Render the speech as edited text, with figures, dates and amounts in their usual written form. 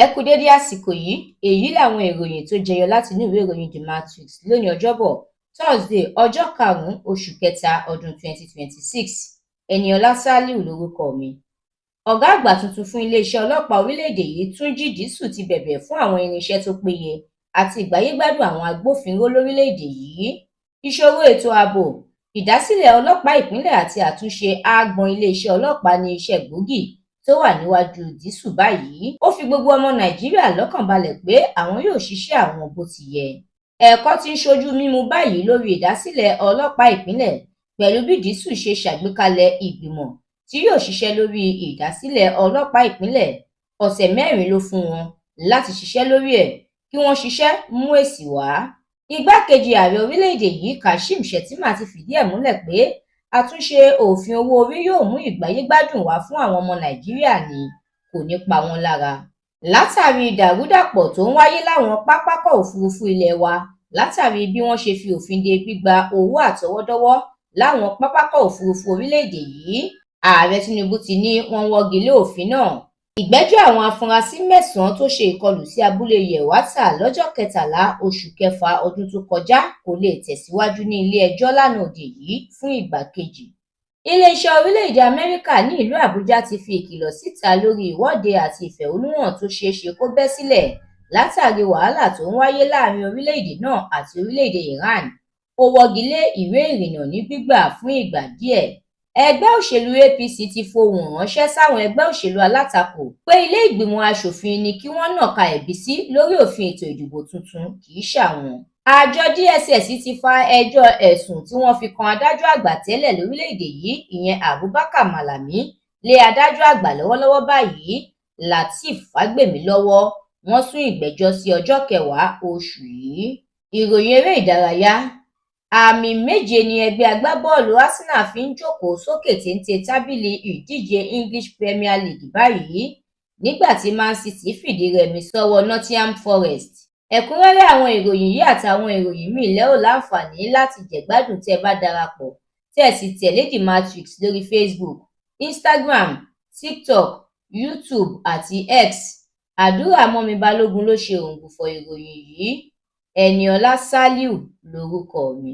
Ẹ kú dédé àsìkò yìí, èyí làwọn ìròyìn tó jẹyọ láti inú ìwé ìròyìn The Matrix lónìí Ọjọ́bọ̀ Thursday ọjọ́ 5 oṣù kẹta ọdún 2026. Ẹniọlá Sálíù lórúkọ mi. Ọ̀gá àgbà tuntun fún iléeṣẹ́ ọlọ́pàá orílẹ̀-èdè yìí Túnjí Dìísù ti bẹ̀bẹ̀ fún àwọn irinṣẹ́ tó péye àti ìgbáyégbádùn àwọn agbófinró lórílẹ̀-èdè yìí. Ìṣòro ètò ààbò, ìdásílẹ̀ ọlọ́pàá ìpínlẹ̀ àti àtúnṣe aágbọn iléeṣẹ́ ọlọ́pàá ní iṣẹ́ gbòógì tó wà níwájú Dìísù báyìí. Ó fi gbogbo ọmọ Nàìjíríà lọ́kàn balẹ̀ pé àwọn yóò ṣiṣẹ́ àwọn bó ti yẹ. Ẹ̀kọ́ ti ń ṣojú mímu báyìí lórí ìdásílẹ̀ ọlọ́pàá ìpínlẹ̀ pẹ̀lú bí Dìísù ṣe ṣàgbékalẹ̀ ìgbìmọ̀ tí yóò ṣiṣẹ́ lórí ìdásílẹ̀ ọlọ́pàá ìpínlẹ̀. Ọ̀sẹ̀ 4 ló fún wọn láti ṣiṣẹ́ lórí ẹ̀, kí wọ́n ṣiṣẹ́ mú èsì wá. Igbákejì ààrẹ orílẹ̀-èdè yìí Kashim Shettima ti fìdí ẹ̀ múlẹ̀ pé àtúnṣe òfin owó orí yóò mú ìgbáyégbádùn wá fún àwọn ọmọ Nàìjíríà ni kò ní pa wọ́n lára. Látàrí ìdàrúdàpọ̀ tó ń wáyé láwọn pápákọ̀ òfurufú ilẹ̀ wa látàrí bí wọ́n ṣe fi òfin de gbígba owó àtọwọ́dọ́wọ́ láwọn pápákọ̀ òfurufú orílẹ̀-èdè yìí, Ààrẹ Tinubu ti ní wọ́n wọ́gi lé òfin náà. Ìgbẹ́jọ́ àwọn afurasí 9 tó ṣe ìkọlù sí abúlé Yelwata lọ́jọ́ 13 oṣù kẹfà ọdún tó kọjá kò lè tẹ̀síwájú ní ilé-ẹjọ́ lánàá òde yìí fún ìgbà kejì. Iléeṣẹ́ orílẹ̀-èdè Amẹ́ríkà ní ìlú Àbújá ti fi ìkìlọ̀ síta lórí ìwọ́de àti ìfẹ̀hónúhàn tó ṣeé ṣe kó bẹ́ sílẹ̀ látàrí wàhálà tó ń wáyé láàrin orílẹ̀-èdè náà àti orílẹ̀-èdè Iran. Ó wọ́gi lé ìwé ìrìnnà ní gbígbà fún ìgbà díẹ̀. Ẹgbẹ́ òṣèlú APC ti fohùn ránṣẹ́ sáwọn ẹgbẹ́ òṣèlú alátakò pé ilé ìgbìmọ̀ aṣòfin ni kí wọ́n nàka ẹ̀bi sí lórí òfin ètò ìdìbò tuntun kì í ṣàwọn. Àjọ DSS ti fa ẹjọ́ ẹ̀sùn tí wọ́n fi kan adájọ́ àgbà tẹ́lẹ̀ lórílẹ̀-èdè yìí ìyẹn Abubakar Malami lé adájọ́ àgbà lọ́wọ́lọ́wọ́ báyìí Lateef Fagbemi lọ́wọ́. Wọ́n sún ìgbẹ́jọ́ sí ọjọ́ 10 oṣù yìí. Ìròyìn eré ìdárayá. Àmì 7 ni ẹgbẹ́ agbábọ́ọ̀lù Arsenal fi ń jókòó sókè téńté tábìlì ìdíje English Premier League báyìí nígbà tí Man City fìdí rẹmi sọ́wọ́ Nottingham Forest. Ẹ̀kúnrẹ́rẹ́ àwọn ìròyìn yìí àtàwọn ìròyìn míì lẹ́ ò láǹfààní láti jẹ̀gbádùn tẹ́ bá darapọ̀ tẹ́ sì tẹ̀lé The Matrix lórí Facebook, Instagram, TikTok, YouTube àti X. Àdúrà mọ́mi Balógun ló ṣe òǹgbùfọ̀ ìròyìn yìí. Ẹniọlá Sálíù lórúkọ mi.